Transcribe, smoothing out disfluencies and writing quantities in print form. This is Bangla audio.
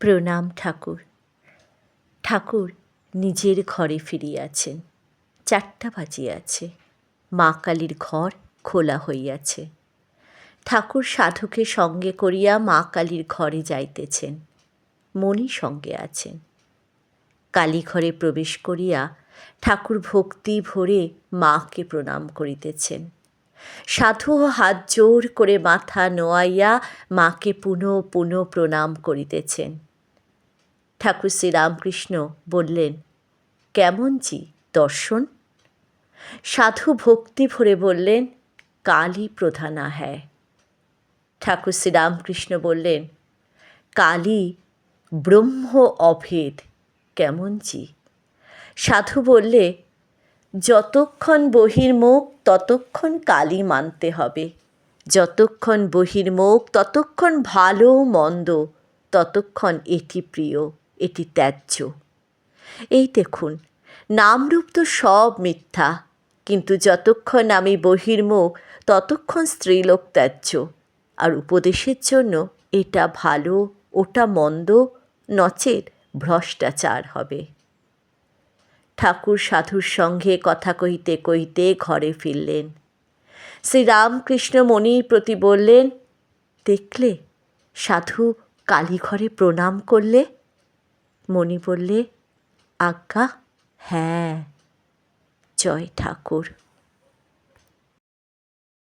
প্রণাম ঠাকুর। ঠাকুর নিজের ঘরে ফিরিয়াছেন। 4টা বাজিয়াছে। মা কালীর ঘর খোলা হইয়াছে। ঠাকুর সাধুকে সঙ্গে করিয়া মা কালীর ঘরে যাইতেছেন। মণি সঙ্গে আছেন। কালীঘরে প্রবেশ করিয়া ঠাকুর ভক্তি ভরে মাকে প্রণাম করিতেছেন। সাধুও হাত জোর করে মাথা নোয়াইয়া মাকে পুনঃ পুনঃ প্রণাম করিতেছেন। ঠাকুর শ্রীরামকৃষ্ণ বললেন, কেমন জি দর্শন? সাধু ভক্তি ভরে বললেন, কালী প্রধানা হ্যায়। ঠাকুর শ্রীরামকৃষ্ণ বললেন, কালী ব্রহ্ম অভেদ কেমন জি? সাধু বললে, যতক্ষণ বহির্মুখ ততক্ষণ কালী মানতে হবে, যতক্ষণ বহির্মুখ ততক্ষণ ভালো মন্দ, ততক্ষণ এটি প্রিয় এটি ত্যায্য। এই দেখুন, নামরূপ তো সব মিথ্যা, কিন্তু যতক্ষণ আমি বহির্মুখ ততক্ষণ স্ত্রীলোক ত্যায্য। আর উপদেশের জন্য এটা ভালো ওটা মন্দ, নচেৎ ভ্রষ্টাচার হবে। ঠাকুর সাধুর সঙ্গে কথা কহিতে কহিতে ঘরে ফিরলেন। শ্রীরামকৃষ্ণ মণির প্রতি বললেন, দেখলে সাধু কালীঘরে প্রণাম করলে? মণি বললে, আজ্ঞা হ্যাঁ। জয় ঠাকুর।